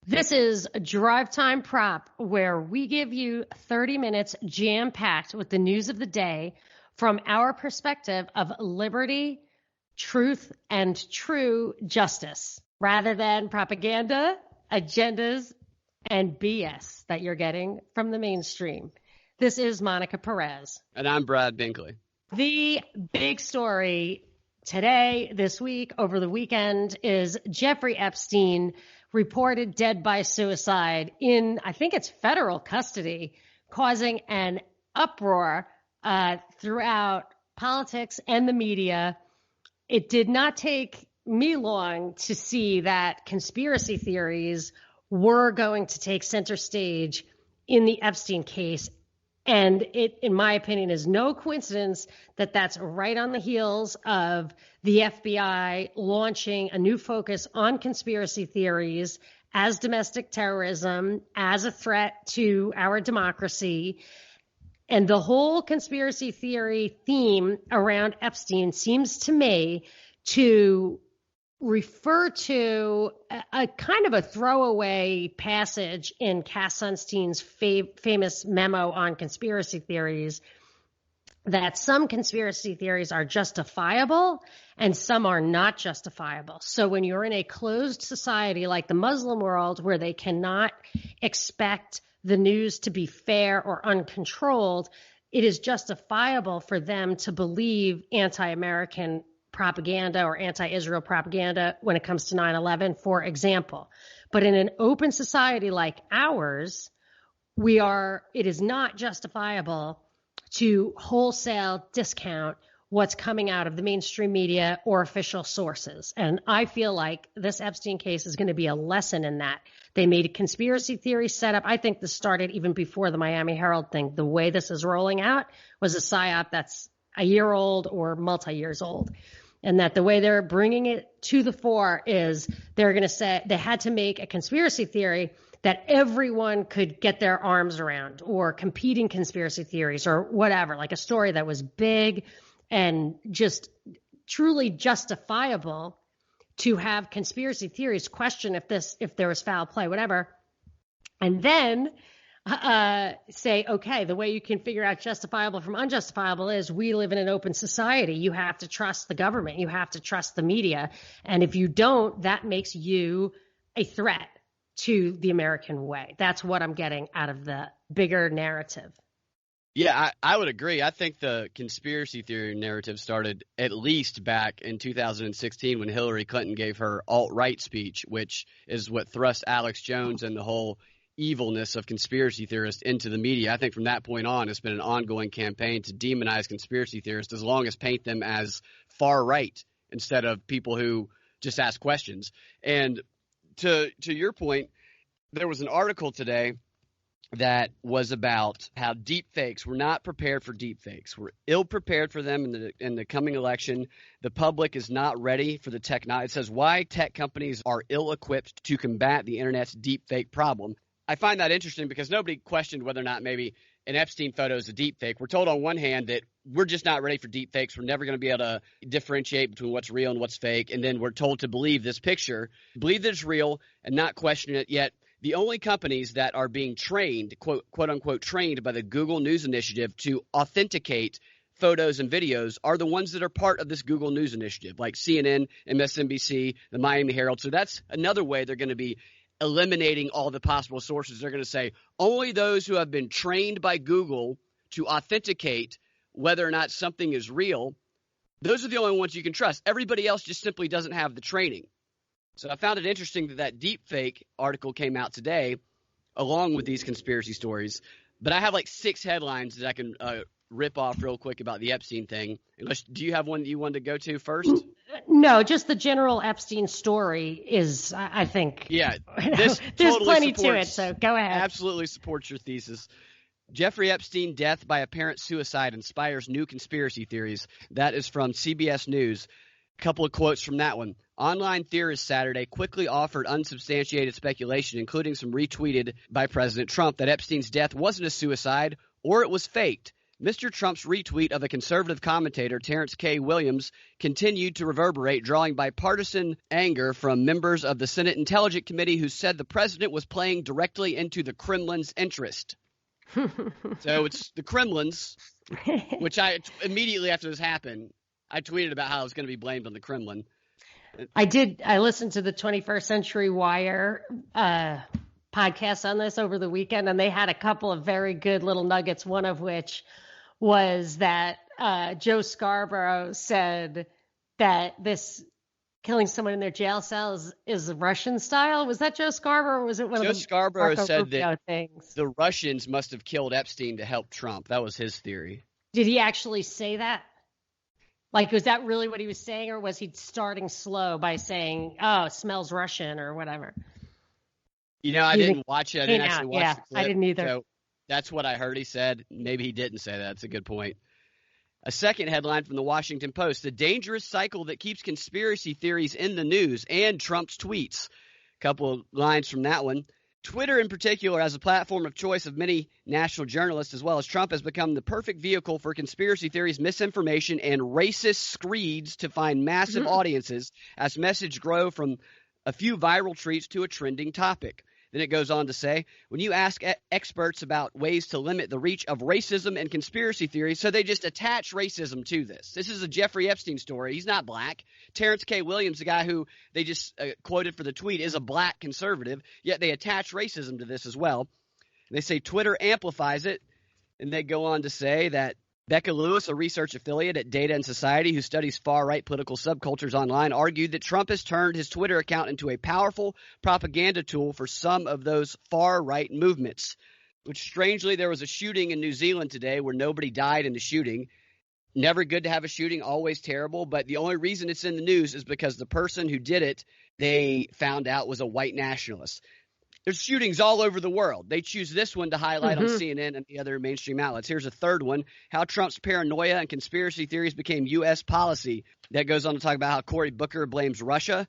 This is Drive Time Prop, where we give you 30 minutes jam-packed with the news of the day from our perspective of liberty, truth, and true justice, rather than propaganda, agendas, and BS that you're getting from the mainstream. This is Monica Perez. And I'm Brad Binkley. The big story today, this week, over the weekend, is Jeffrey Epstein reported dead by suicide in, I think it's federal custody, causing an uproar throughout politics and the media. It did not take me long to see that conspiracy theories were going to take center stage in the Epstein case. And it, in my opinion, is no coincidence that that's right on the heels of the FBI launching a new focus on conspiracy theories as domestic terrorism, as a threat to our democracy. And the whole conspiracy theory theme around Epstein seems to me to refer to a kind of a throwaway passage in Cass Sunstein's famous memo on conspiracy theories, that some conspiracy theories are justifiable and some are not justifiable. So when you're in a closed society like the Muslim world, where they cannot expect the news to be fair or uncontrolled, it is justifiable for them to believe anti-American propaganda or anti-Israel propaganda when it comes to 9/11, for example. But in an open society like ours, it is not justifiable to wholesale discount what's coming out of the mainstream media or official sources. And I feel like this Epstein case is going to be a lesson in that. They made a conspiracy theory setup. I think this started even before the Miami Herald thing. The way this is rolling out was a psyop that's a year old or multi-years old. And that the way they're bringing it to the fore is they're going to say they had to make a conspiracy theory that everyone could get their arms around, or competing conspiracy theories or whatever, like a story that was big and just truly justifiable to have conspiracy theories question if there was foul play, whatever. And then say, okay, the way you can figure out justifiable from unjustifiable is we live in an open society. You have to trust the government. You have to trust the media. And if you don't, that makes you a threat to the American way. That's what I'm getting out of the bigger narrative. Yeah, I would agree. I think the conspiracy theory narrative started at least back in 2016 when Hillary Clinton gave her alt-right speech, which is what thrust Alex Jones and the whole evilness of conspiracy theorists into the media. I think from that point on, it's been an ongoing campaign to demonize conspiracy theorists, as long as paint them as far right instead of people who just ask questions. And to your point, there was an article today that was about how deep fakes, we're not prepared for deep fakes. We're ill prepared for them in the coming election. The public is not ready for the technology. It says why tech companies are ill equipped to combat the internet's deep fake problem. I find that interesting because nobody questioned whether or not maybe an Epstein photo is a deep fake. We're told on one hand that we're just not ready for deep fakes. We're never going to be able to differentiate between what's real and what's fake. And then we're told to believe this picture, believe that it's real and not question it. Yet the only companies that are being trained, quote unquote, trained by the Google News Initiative to authenticate photos and videos are the ones that are part of this Google News Initiative, like CNN, MSNBC, the Miami Herald. So that's another way they're going to be eliminating all the possible sources. They're going to say only those who have been trained by Google to authenticate whether or not something is real, those are the only ones you can trust. Everybody else just simply doesn't have the training. So I found it interesting that deepfake article came out today along with these conspiracy stories. But I have like 6 headlines that I can rip off real quick about the Epstein thing. Do you have one that you wanted to go to first? No, just the general Epstein story is, I think. Yeah, this there's totally plenty to it, so go ahead. Absolutely supports your thesis. Jeffrey Epstein death by apparent suicide inspires new conspiracy theories. That is from CBS News. A couple of quotes from that one. Online theorists Saturday quickly offered unsubstantiated speculation, including some retweeted by President Trump, that Epstein's death wasn't a suicide or it was faked. Mr. Trump's retweet of a conservative commentator, Terrence K. Williams, continued to reverberate, drawing bipartisan anger from members of the Senate Intelligence Committee who said the president was playing directly into the Kremlin's interest. So it's the Kremlin's, which immediately after this happened, I tweeted about how it was going to be blamed on the Kremlin. I listened to the 21st Century Wire podcast on this over the weekend, and they had a couple of very good little nuggets, one of which was that Joe Scarborough said that this killing someone in their jail cell is Russian style. Was that Joe Scarborough, or was it one of the Scarborough Marco said Rubio that things? The Russians must have killed Epstein to help Trump. That was his theory. Did he actually say that? Like, was that really what he was saying, or was he starting slow by saying, "Oh, it smells Russian" or whatever? I didn't watch it. I didn't actually watch the clip. I didn't either. So that's what I heard he said. Maybe he didn't say that. That's a good point. A second headline from the Washington Post: the dangerous cycle that keeps conspiracy theories in the news and Trump's tweets. A couple of lines from that one. Twitter in particular, as a platform of choice of many national journalists as well as Trump, has become the perfect vehicle for conspiracy theories, misinformation, and racist screeds to find massive audiences as messages grow from a few viral tweets to a trending topic. Then it goes on to say, when you ask experts about ways to limit the reach of racism and conspiracy theories, so they just attach racism to this. This is a Jeffrey Epstein story. He's not black. Terrence K. Williams, the guy who they just quoted for the tweet, is a black conservative, yet they attach racism to this as well. They say Twitter amplifies it, and they go on to say that Becca Lewis, a research affiliate at Data and Society who studies far-right political subcultures online, argued that Trump has turned his Twitter account into a powerful propaganda tool for some of those far-right movements. Which, strangely, there was a shooting in New Zealand today where nobody died in the shooting. Never good to have a shooting, always terrible. But the only reason it's in the news is because the person who did it, they found out was a white nationalist. There's shootings all over the world. They choose this one to highlight on CNN and the other mainstream outlets. Here's a third one: how Trump's paranoia and conspiracy theories became U.S. policy. That goes on to talk about how Cory Booker blames Russia.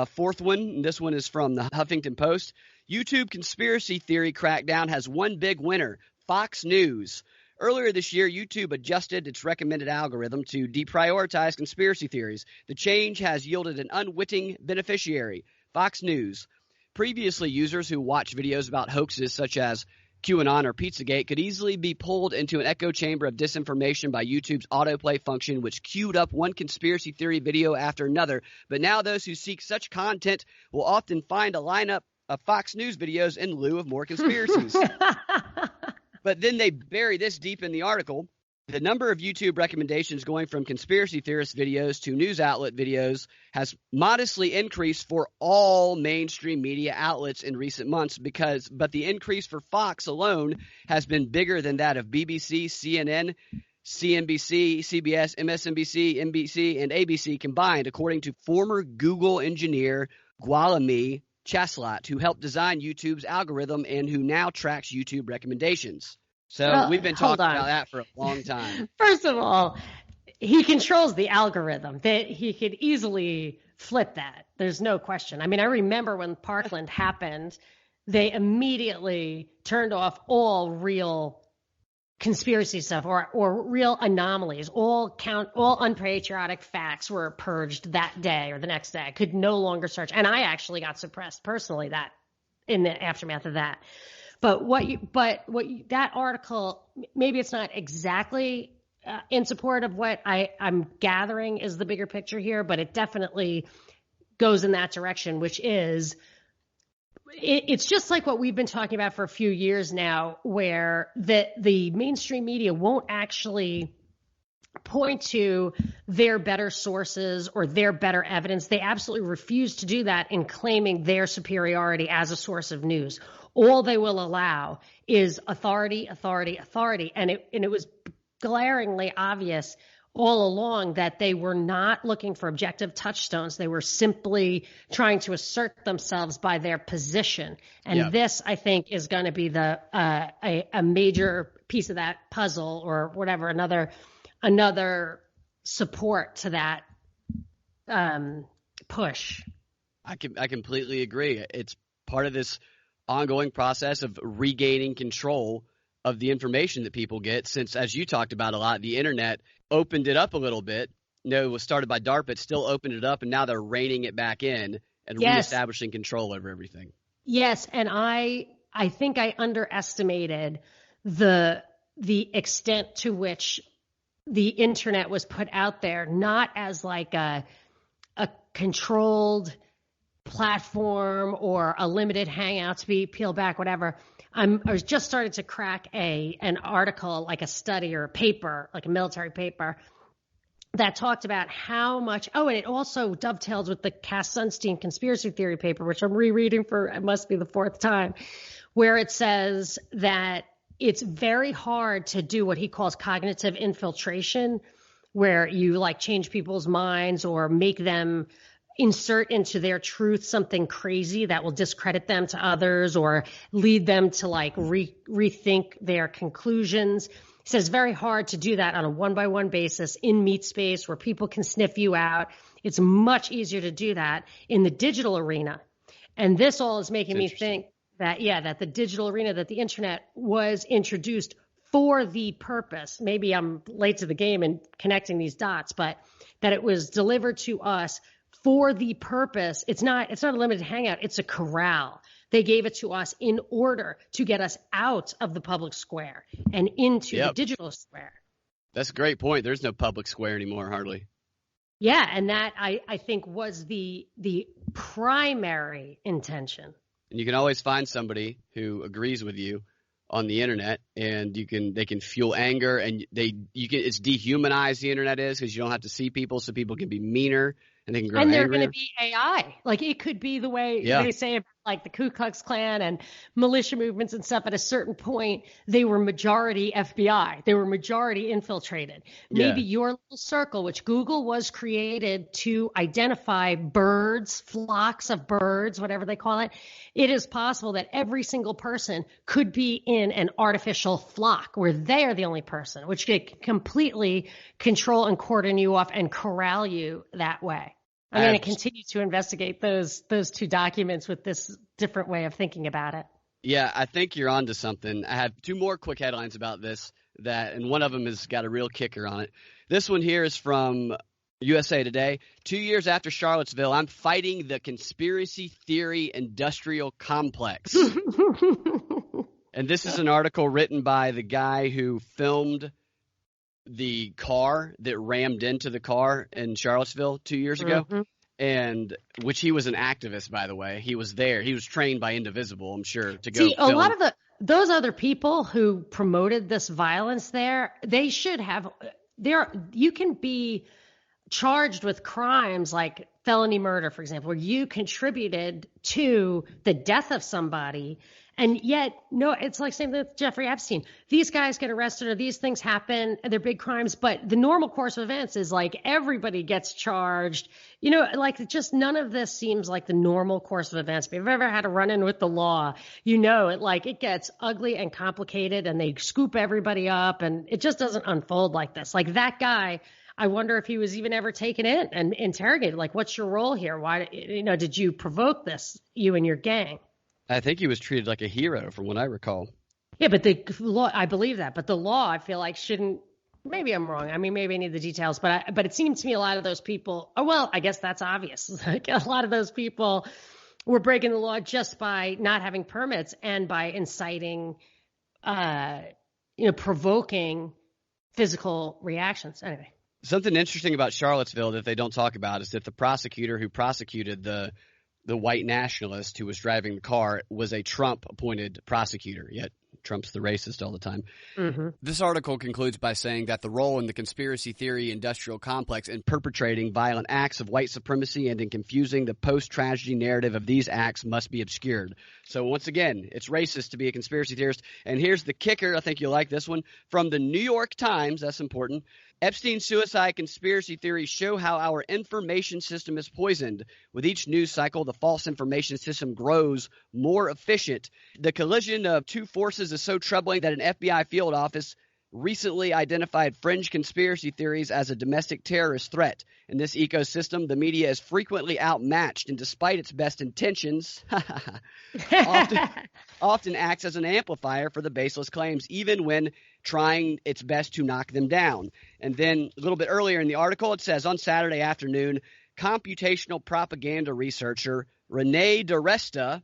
Fourth one, and this one is from the Huffington Post. YouTube conspiracy theory crackdown has one big winner: Fox News. Earlier this year, YouTube adjusted its recommended algorithm to deprioritize conspiracy theories. The change has yielded an unwitting beneficiary: Fox News. Previously, users who watch videos about hoaxes such as QAnon or Pizzagate could easily be pulled into an echo chamber of disinformation by YouTube's autoplay function, which queued up one conspiracy theory video after another. But now those who seek such content will often find a lineup of Fox News videos in lieu of more conspiracies. But then they bury this deep in the article. The number of YouTube recommendations going from conspiracy theorist videos to news outlet videos has modestly increased for all mainstream media outlets in recent months but the increase for Fox alone has been bigger than that of BBC, CNN, CNBC, CBS, MSNBC, NBC, and ABC combined, according to former Google engineer Gualami Chaslat, who helped design YouTube's algorithm and who now tracks YouTube recommendations. So we've been talking about that for a long time. First of all, he controls the algorithm. That he could easily flip that. There's no question. I mean, I remember when Parkland happened, they immediately turned off all real conspiracy stuff or real anomalies. All unpatriotic facts were purged that day or the next day. I could no longer search. And I actually got suppressed personally that in the aftermath of that. But that article, maybe it's not exactly in support of what I'm gathering is the bigger picture here, but it definitely goes in that direction, which is it's just like what we've been talking about for a few years now, where the mainstream media won't actually point to their better sources or their better evidence. They absolutely refuse to do that in claiming their superiority as a source of news. All they will allow is authority, authority, authority. And it was glaringly obvious all along that they were not looking for objective touchstones. They were simply trying to assert themselves by their position. And this, I think, is going to be a major piece of that puzzle or whatever, another support to that push. I completely agree. It's part of this ongoing process of regaining control of the information that people get, since, as you talked about a lot, the internet opened it up a little bit. It was started by DARPA, it still opened it up, and now they're reining it back in and reestablishing control over everything. Yes, and I think I underestimated the extent to which the internet was put out there, not as like a controlled platform or a limited hangout to be peeled back, whatever. I was just starting to crack an article, like a study or a paper, like a military paper, that talked about how much. Oh, and it also dovetails with the Cass Sunstein conspiracy theory paper, which I'm rereading for, it must be the fourth time, where it says that it's very hard to do what he calls cognitive infiltration, where you like change people's minds or make them insert into their truth something crazy that will discredit them to others or lead them to like rethink their conclusions. He says very hard to do that on a one-by-one basis in meat space where people can sniff you out. It's much easier to do that in the digital arena. And this all is making me think that, that the digital arena, that the internet was introduced for the purpose. Maybe I'm late to the game and connecting these dots, but that it was delivered to us for the purpose. It's not a limited hangout. It's a corral. They gave it to us in order to get us out of the public square and into the digital square. That's a great point. There's no public square anymore, hardly. Yeah, and that I think was the primary intention. And you can always find somebody who agrees with you on the internet, and they can fuel anger, and it's dehumanized. The internet is, because you don't have to see people, so people can be meaner. And they can grow they're angrier. going to be AI. Like it could be the way they say about like the Ku Klux Klan and militia movements and stuff. At a certain point, they were majority FBI. They were majority infiltrated. Maybe your little circle, which Google was created to identify birds, flocks of birds, whatever they call it. It is possible that every single person could be in an artificial flock where they are the only person, which could completely control and cordon you off and corral you that way. I'm going to continue to investigate those two documents with this different way of thinking about it. Yeah, I think you're onto something. I have two more quick headlines about this, and one of them has got a real kicker on it. This one here is from USA Today. 2 years after Charlottesville, I'm fighting the conspiracy theory industrial complex. And this is an article written by the guy who filmed the car that rammed into the car in Charlottesville 2 years ago, and which he was an activist, by the way. He was there. He was trained by Indivisible, I'm sure, to go. See, a lot of those other people who promoted this violence there, they should have. You can be charged with crimes like felony murder, for example, where you contributed to the death of somebody. And yet, no, it's like same with Jeffrey Epstein. These guys get arrested or these things happen, they're big crimes, but the normal course of events is like everybody gets charged. Like just none of this seems like the normal course of events. If you've ever had a run-in with the law, it gets ugly and complicated and they scoop everybody up and it just doesn't unfold like this. Like that guy, I wonder if he was even ever taken in and interrogated. Like, what's your role here? Why, did you provoke this, you and your gang? I think he was treated like a hero from what I recall. Yeah, but the law, I believe that. But the law, I feel like shouldn't, maybe I'm wrong. I mean, maybe I need the details, but it seems to me a lot of those people, I guess that's obvious. Like a lot of those people were breaking the law just by not having permits and by inciting, provoking physical reactions. Anyway. Something interesting about Charlottesville that they don't talk about is that the prosecutor who prosecuted the white nationalist who was driving the car was a Trump-appointed prosecutor, yet Trump's the racist all the time. Mm-hmm. This article concludes by saying that the role in the conspiracy theory industrial complex in perpetrating violent acts of white supremacy and in confusing the post-tragedy narrative of these acts must be obscured. So once again, it's racist to be a conspiracy theorist. And here's the kicker. I think you'll like this one. From the New York Times, that's important. Epstein's suicide conspiracy theories show how our information system is poisoned. With each news cycle, the false information system grows more efficient. The collision of two forces is so troubling that an FBI field office recently identified fringe conspiracy theories as a domestic terrorist threat. In this ecosystem, the media is frequently outmatched, and despite its best intentions, often acts as an amplifier for the baseless claims, even when trying its best to knock them down. And then a little bit earlier in the article, it says, on Saturday afternoon, computational propaganda researcher Renee DiResta.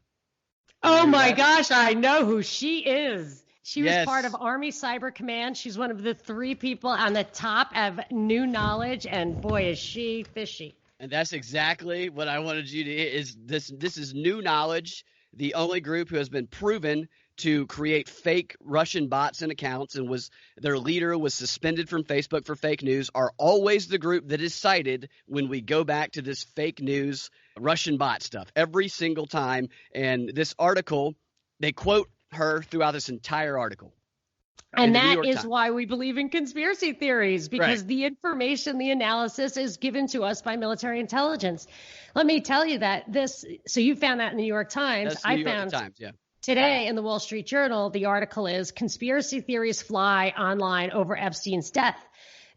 Oh, my gosh, I know who she is. She was Yes. part of Army Cyber Command. She's one of the 3 people on the top of New Knowledge, and boy, is she fishy. And that's exactly what I wanted you to is this is New Knowledge, the only group who has been proven to create fake Russian bots and accounts, and their leader was suspended from Facebook for fake news, are always the group that is cited when we go back to this fake news Russian bot stuff every single time. And this article, they quote her throughout this entire article. And that is why we believe in conspiracy theories, because Right. the information, the analysis is given to us by military intelligence. Let me tell you that so you found that in the New York Times. That's New York Times, yeah. Today in the Wall Street Journal, the article is conspiracy theories fly online over Epstein's death.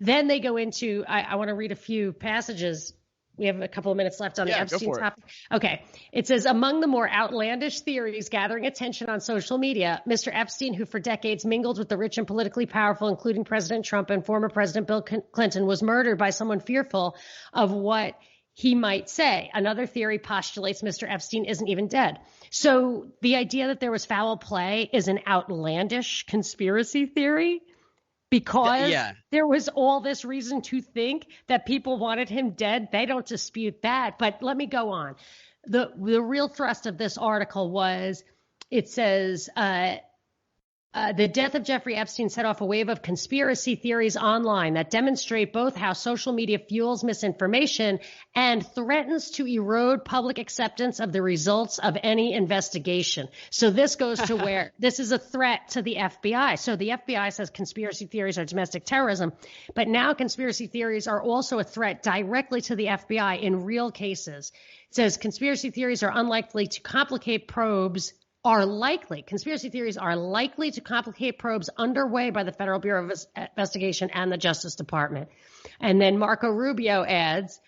Then they go into, I want to read a few passages. We have a couple of minutes left on the Epstein topic. Okay. It says, among the more outlandish theories gathering attention on social media, Mr. Epstein, who for decades mingled with the rich and politically powerful, including President Trump and former President Bill Clinton, was murdered by someone fearful of what he might say. Another theory postulates Mr. Epstein isn't even dead. So the idea that there was foul play is an outlandish conspiracy theory, because there was all this reason to think that people wanted him dead. They don't dispute that. But let me go on. The real thrust of this article was, it says, the death of Jeffrey Epstein set off a wave of conspiracy theories online that demonstrate both how social media fuels misinformation and threatens to erode public acceptance of the results of any investigation. So this goes to where this is a threat to the FBI. So the FBI says conspiracy theories are domestic terrorism, but now conspiracy theories are also a threat directly to the FBI in real cases. It says conspiracy theories are unlikely to complicate probes conspiracy theories are likely to complicate probes underway by the Federal Bureau of Investigation and the Justice Department. And then Marco Rubio adds,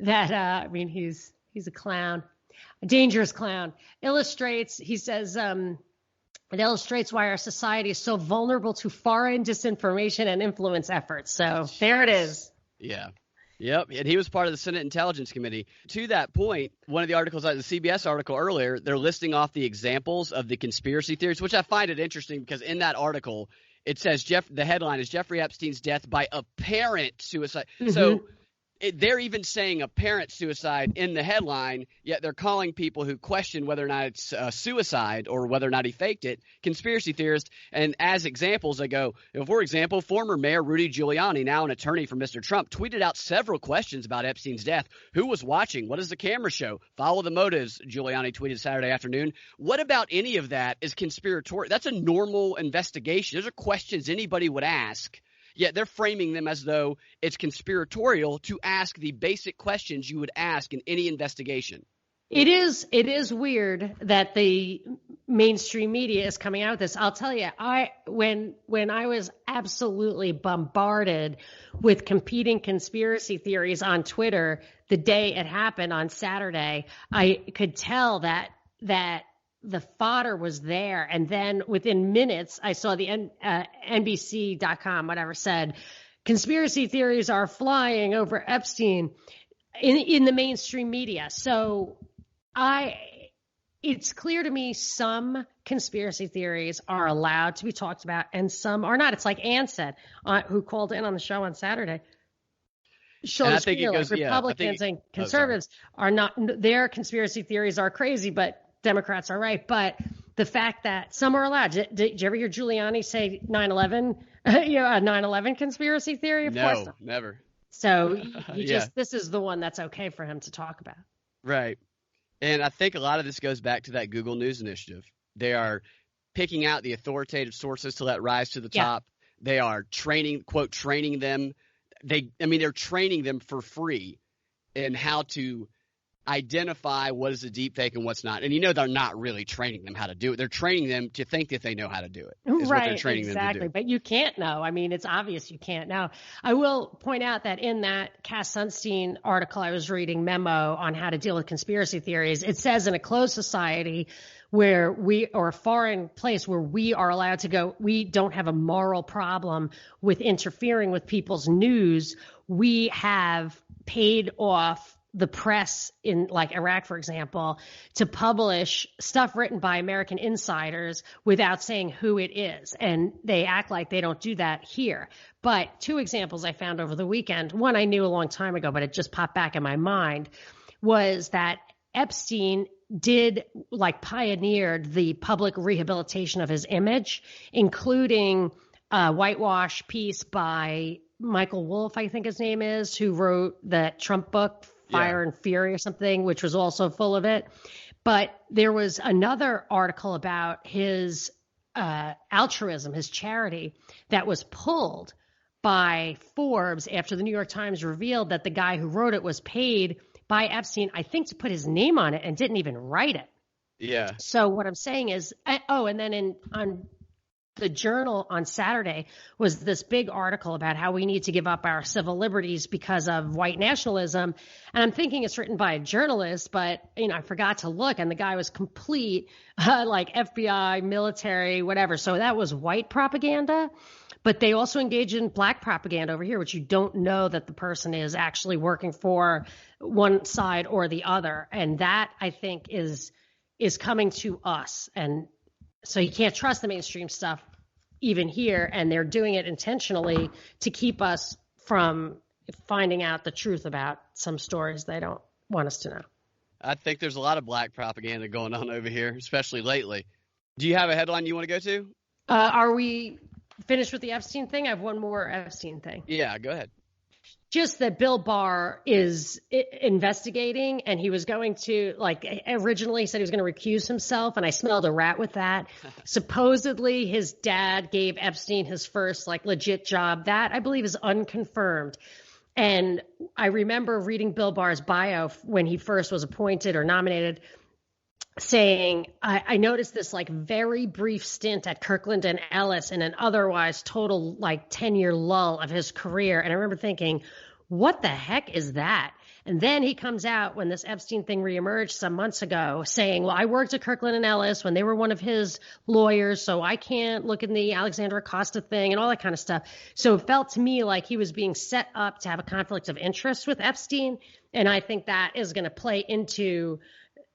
that, he's a clown, a dangerous clown. He says, it illustrates why our society is so vulnerable to foreign disinformation and influence efforts. So there it is. Yeah. Yep, and he was part of the Senate Intelligence Committee. To that point, one of the articles, like the CBS article earlier, they're listing off the examples of the conspiracy theories, which I find it interesting because in that article, it says the headline is Jeffrey Epstein's death by apparent suicide. Mm-hmm. So they're even saying apparent suicide in the headline, yet they're calling people who question whether or not it's suicide or whether or not he faked it conspiracy theorists. And as examples, they go, for example, former Mayor Rudy Giuliani, now an attorney for Mr. Trump, tweeted out several questions about Epstein's death. Who was watching? What does the camera show? Follow the motives, Giuliani tweeted Saturday afternoon. What about any of that is conspiratorial? That's a normal investigation. Those are questions anybody would ask. Yet they're framing them as though it's conspiratorial to ask the basic questions you would ask in any investigation. It is weird that the mainstream media is coming out with this. I'll tell you, when I was absolutely bombarded with competing conspiracy theories on Twitter the day it happened on Saturday, I could tell that the fodder was there. And then within minutes, I saw the NBC.com, whatever, said, conspiracy theories are flying over Epstein in the mainstream media. So it's clear to me some conspiracy theories are allowed to be talked about and some are not. It's like Ann said, who called in on the show on Saturday. Republicans and conservatives are not, their conspiracy theories are crazy, but Democrats are right. But the fact that some are allowed. Did you ever hear Giuliani say 9/11, a 9/11 conspiracy theory? Of course not. Never. So this is the one that's okay for him to talk about. Right. And I think a lot of this goes back to that Google News initiative. They are picking out the authoritative sources to let rise to the top. They are training them. They're training them for free in how to identify what is a deep fake and what's not. And they're not really training them how to do it. They're training them to think that they know how to do it. Is what they're training them to do. But you can't know. It's obvious you can't know. I will point out that in that Cass Sunstein article I was reading, memo on how to deal with conspiracy theories, it says in a closed society or a foreign place where we are allowed to go. We don't have a moral problem with interfering with people's news. We have paid off the press in like Iraq, for example, to publish stuff written by American insiders without saying who it is. And they act like they don't do that here. But two examples I found over the weekend, one I knew a long time ago, but it just popped back in my mind, was that Epstein pioneered the public rehabilitation of his image, including a whitewash piece by Michael Wolff, I think his name is, who wrote that Trump book, Fire and Fury or something, which was also full of it. But there was another article about his altruism, his charity, that was pulled by Forbes after the New York Times revealed that the guy who wrote it was paid by Epstein, I think, to put his name on it and didn't even write it. Yeah. So what I'm saying is, and then on the Journal on Saturday was this big article about how we need to give up our civil liberties because of white nationalism. And I'm thinking it's written by a journalist, but, I forgot to look, and the guy was complete, like FBI, military, whatever. So that was white propaganda. But they also engage in black propaganda over here, which you don't know that the person is actually working for one side or the other. And that, I think, is coming to us. And so you can't trust the mainstream stuff even here. And they're doing it intentionally to keep us from finding out the truth about some stories they don't want us to know. I think there's a lot of black propaganda going on over here, especially lately. Do you have a headline you want to go to? Are we finished with the Epstein thing? I have one more Epstein thing. Yeah, go ahead. Just that Bill Barr is investigating, and he was going to, originally said he was going to recuse himself, and I smelled a rat with that. Supposedly his dad gave Epstein his first legit job. That, I believe, is unconfirmed. And I remember reading Bill Barr's bio when he first was appointed or nominated, saying, I noticed this very brief stint at Kirkland and Ellis in an otherwise total 10-year lull of his career. And I remember thinking, what the heck is that? And then he comes out when this Epstein thing reemerged some months ago saying, well, I worked at Kirkland and Ellis when they were one of his lawyers, so I can't look in the Alexandra Acosta thing and all that kind of stuff. So it felt to me like he was being set up to have a conflict of interest with Epstein. And I think that is going to play into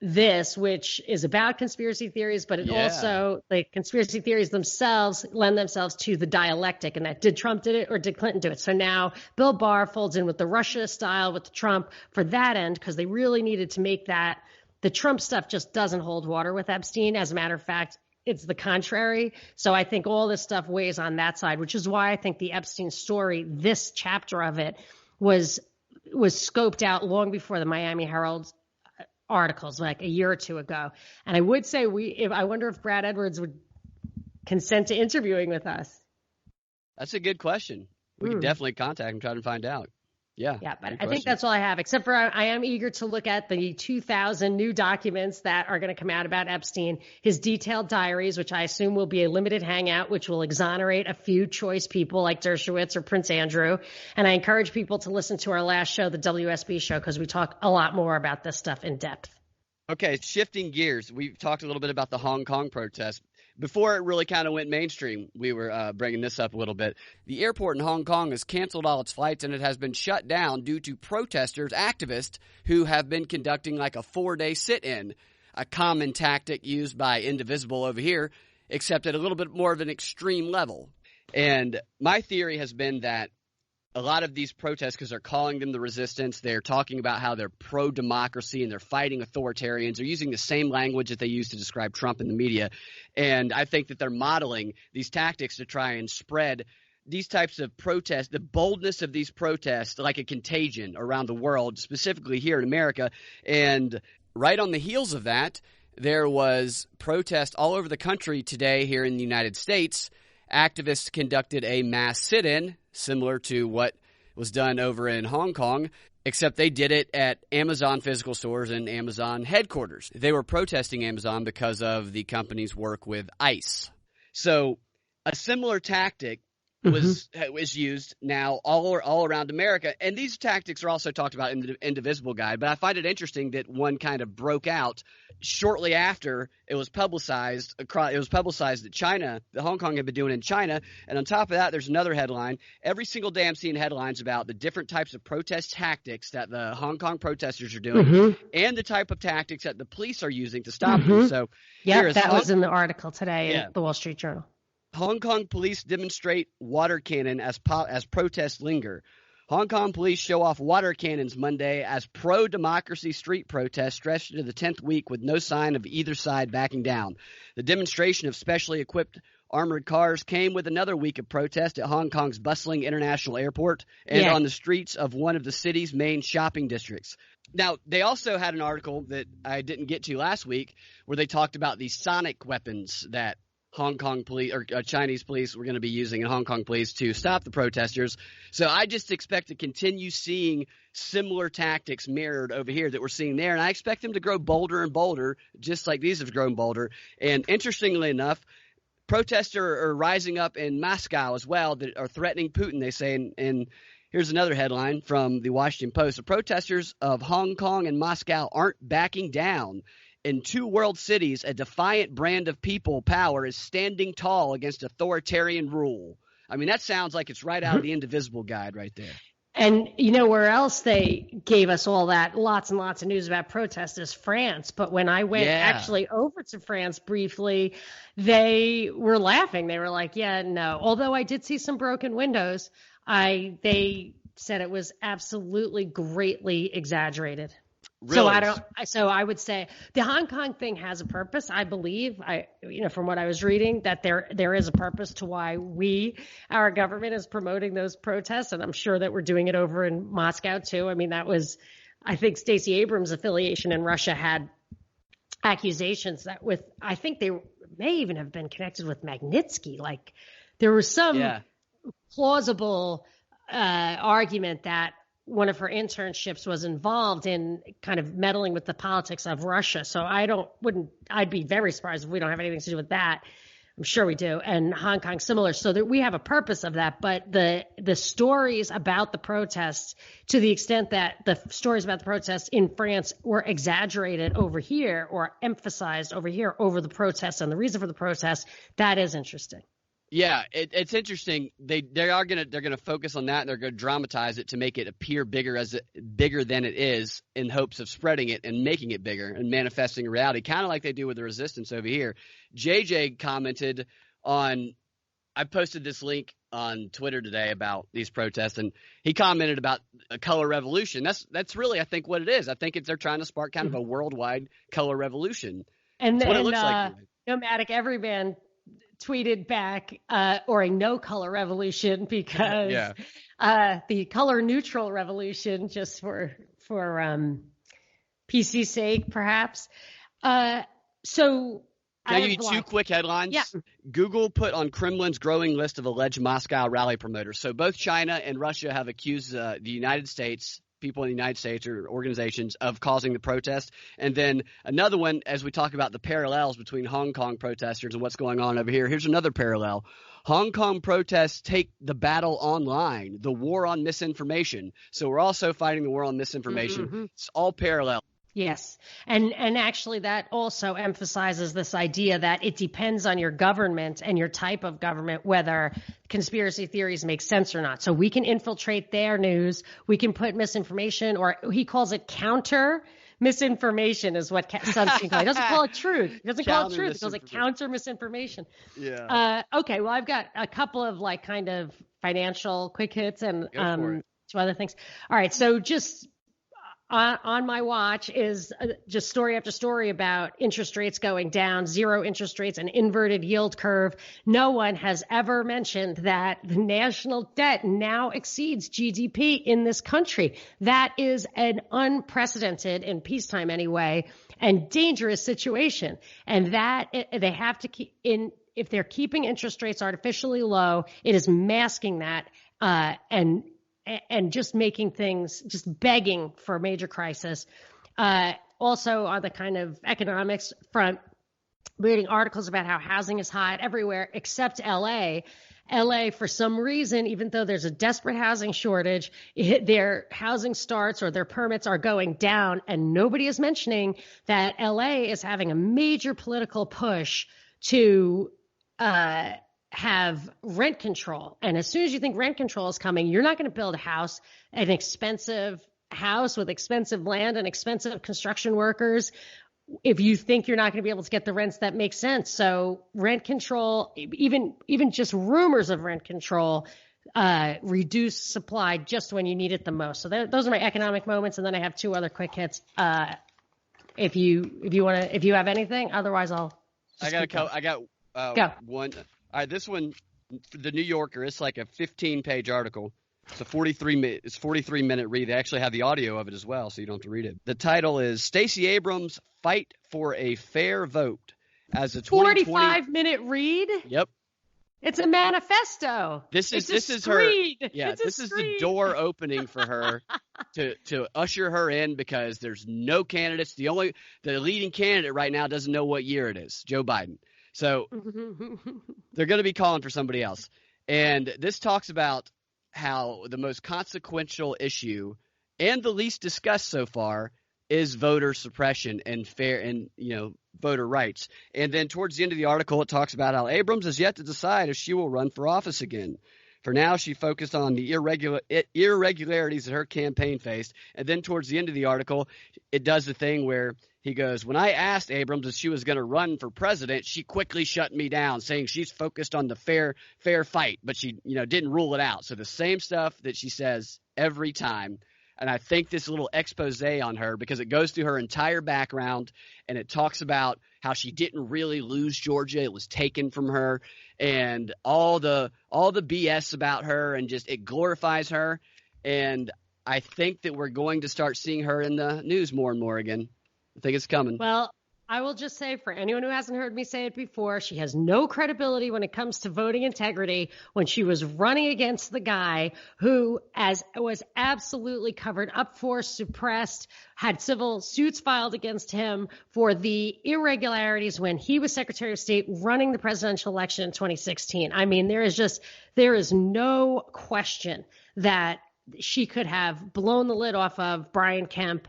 this, which is about conspiracy theories, but it also, conspiracy theories themselves lend themselves to the dialectic, and that did Trump did it or did Clinton do it? So now Bill Barr folds in with the Russia style with Trump for that end, because they really needed to make that. The Trump stuff just doesn't hold water with Epstein. As a matter of fact, it's the contrary. So I think all this stuff weighs on that side, which is why I think the Epstein story, this chapter of it, was scoped out long before the Miami Herald articles, a year or two ago. And I would say I wonder if Brad Edwards would consent to interviewing with us. That's a good question. We can definitely contact him, try to find out. Yeah, but I think that's all I have, except for I am eager to look at the 2,000 new documents that are going to come out about Epstein, his detailed diaries, which I assume will be a limited hangout, which will exonerate a few choice people like Dershowitz or Prince Andrew. And I encourage people to listen to our last show, the WSB show, because we talk a lot more about this stuff in depth. Okay, shifting gears. We've talked a little bit about the Hong Kong protest. Before it really kind of went mainstream, we were bringing this up a little bit. The airport in Hong Kong has canceled all its flights, and it has been shut down due to protesters, activists, who have been conducting a 4-day sit-in, a common tactic used by Indivisible over here, except at a little bit more of an extreme level. And my theory has been that a lot of these protesters are calling them the resistance. They're talking about how they're pro-democracy and they're fighting authoritarians. They're using the same language that they use to describe Trump in the media. And I think that they're modeling these tactics to try and spread these types of protests, the boldness of these protests, like a contagion around the world, specifically here in America. And right on the heels of that, there was protest all over the country today here in the United States. Activists conducted a mass sit-in, similar to what was done over in Hong Kong, except they did it at Amazon physical stores and Amazon headquarters. They were protesting Amazon because of the company's work with ICE. So a similar tactic was used now all around America. And these tactics are also talked about in the Indivisible Guide. But I find it interesting that one kind of broke out shortly after it was publicized. It was publicized that Hong Kong had been doing in China. And on top of that, there's another headline. Every single day I'm seeing headlines about the different types of protest tactics that the Hong Kong protesters are doing and the type of tactics that the police are using to stop them. So yeah, that was in the article today in the Wall Street Journal. Hong Kong police demonstrate water cannon as protests linger. Hong Kong police show off water cannons Monday as pro-democracy street protests stretched into the 10th week with no sign of either side backing down. The demonstration of specially equipped armored cars came with another week of protest at Hong Kong's bustling international airport and on the streets of one of the city's main shopping districts. Now, they also had an article that I didn't get to last week where they talked about the sonic weapons that Hong Kong police or Chinese police were going to be using and Hong Kong police to stop the protesters. So I just expect to continue seeing similar tactics mirrored over here that we're seeing there. And I expect them to grow bolder and bolder, just like these have grown bolder. And interestingly enough, protests are rising up in Moscow as well that are threatening Putin, they say. And here's another headline from the Washington Post. The protesters of Hong Kong and Moscow aren't backing down. In two world cities, a defiant brand of people power is standing tall against authoritarian rule. I mean, that sounds like it's right out of the Indivisible Guide right there. And you know where else they gave us all that, lots and lots of news about protests is France. But when I went actually over to France briefly, they were laughing. They were like, yeah, no. Although I did see some broken windows, they said it was absolutely greatly exaggerated. Really? So I would say the Hong Kong thing has a purpose. I believe from what I was reading that there is a purpose to why our government is promoting those protests. And I'm sure that we're doing it over in Moscow too. I mean, I think Stacey Abrams' affiliation in Russia had accusations that I think they may even have been connected with Magnitsky. Like there was some plausible argument that one of her internships was involved in kind of meddling with the politics of Russia. So I'd be very surprised if we don't have anything to do with that. I'm sure we do. And Hong Kong similar. So that we have a purpose of that. But the stories about the protests, to the extent that the stories about the protests in France were exaggerated over here or emphasized over here over the protests and the reason for the protests, that is interesting. Yeah, it's interesting. They're gonna focus on that. And they're gonna dramatize it to make it appear bigger than it is, in hopes of spreading it and making it bigger and manifesting a reality, kind of like they do with the resistance over here. JJ commented on. I posted this link on Twitter today about these protests, and he commented about a color revolution. That's really, I think, what it is. I think they're trying to spark kind of a worldwide color revolution. And that's what it looks like. Nomadic Everyman tweeted back, or a no color revolution, because the color neutral revolution, just for PC's sake, perhaps. So can I give you two quick headlines? Yeah. Google put on Kremlin's growing list of alleged Moscow rally promoters. So both China and Russia have accused the United States, people in the United States or organizations, of causing the protest. And then another one, as we talk about the parallels between Hong Kong protesters and what's going on over here, here's another parallel. Hong Kong protests take the battle online, the war on misinformation. So we're also fighting the war on misinformation. Mm-hmm. It's all parallel. Yes. And actually that also emphasizes this idea that it depends on your government and your type of government whether conspiracy theories make sense or not. So we can infiltrate their news. We can put misinformation, or he calls it counter misinformation is what Sunstein calls it. He doesn't call it truth. He doesn't call it truth. He calls it counter misinformation. Yeah. Okay. Well, I've got a couple of kind of financial quick hits and two other things. All right. So just on my watch is just story after story about interest rates going down, zero interest rates, an inverted yield curve. No one has ever mentioned that the national debt now exceeds GDP in this country. That is an unprecedented, in peacetime anyway, and dangerous situation. And that they have to keep in, if they're keeping interest rates artificially low, it is masking that and just making things, just begging for a major crisis. Also on the kind of economics front, reading articles about how housing is hot everywhere except LA. LA, for some reason, even though there's a desperate housing shortage, their housing starts or their permits are going down. And nobody is mentioning that LA is having a major political push to have rent control. And as soon as you think rent control is coming, you're not going to build a house, an expensive house with expensive land and expensive construction workers, if you think you're not going to be able to get the rents that make sense. So rent control, even just rumors of rent control, reduce supply just when you need it the most. So those are my economic moments. And then I have two other quick hits. If you have anything, otherwise I got Go. one. All right, this one, the New Yorker, it's like a 15-page article. It's a 43-minute read. They actually have the audio of it as well, so you don't have to read it. The title is Stacey Abrams Fight for a Fair Vote as a 45-minute read? Yep. It's a manifesto. This is her. Yeah, this is the door opening for her to usher her in, because there's no candidates. The leading candidate right now doesn't know what year it is, Joe Biden. So they're going to be calling for somebody else. And this talks about how the most consequential issue and the least discussed so far is voter suppression and voter rights. And then towards the end of the article, it talks about how Abrams has yet to decide if she will run for office again. For now, she focused on the irregularities that her campaign faced. And then towards the end of the article, it does the thing where he goes, when I asked Abrams if she was going to run for president, she quickly shut me down, saying she's focused on the fair fight, but she didn't rule it out. So the same stuff that she says every time. And I think this little expose on her, because it goes through her entire background and it talks about how she didn't really lose Georgia. It was taken from her, and all the BS about her, and just it glorifies her. And I think that we're going to start seeing her in the news more and more again. I think it's coming. Well, I will just say, for anyone who hasn't heard me say it before, she has no credibility when it comes to voting integrity. When she was running against the guy who was absolutely covered up for, suppressed, had civil suits filed against him for the irregularities when he was Secretary of State running the presidential election in 2016. I mean, there is no question that she could have blown the lid off of Brian Kemp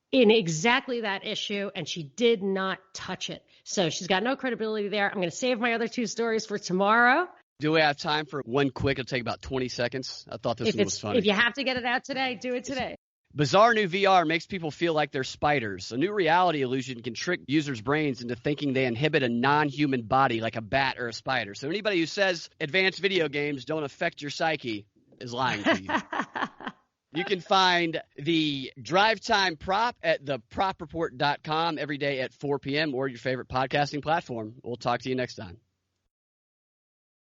in exactly that issue, and she did not touch it. So she's got no credibility there. I'm going to save my other two stories for tomorrow. Do we have time for one quick? It'll take about 20 seconds. I thought this one was funny. If you have to get it out today, do it today. Bizarre new VR makes people feel like they're spiders. A new reality illusion can trick users' brains into thinking they inhabit a non-human body like a bat or a spider. So anybody who says advanced video games don't affect your psyche is lying to you. You can find the Drivetime prop at thepropreport.com every day at 4 p.m. or your favorite podcasting platform. We'll talk to you next time.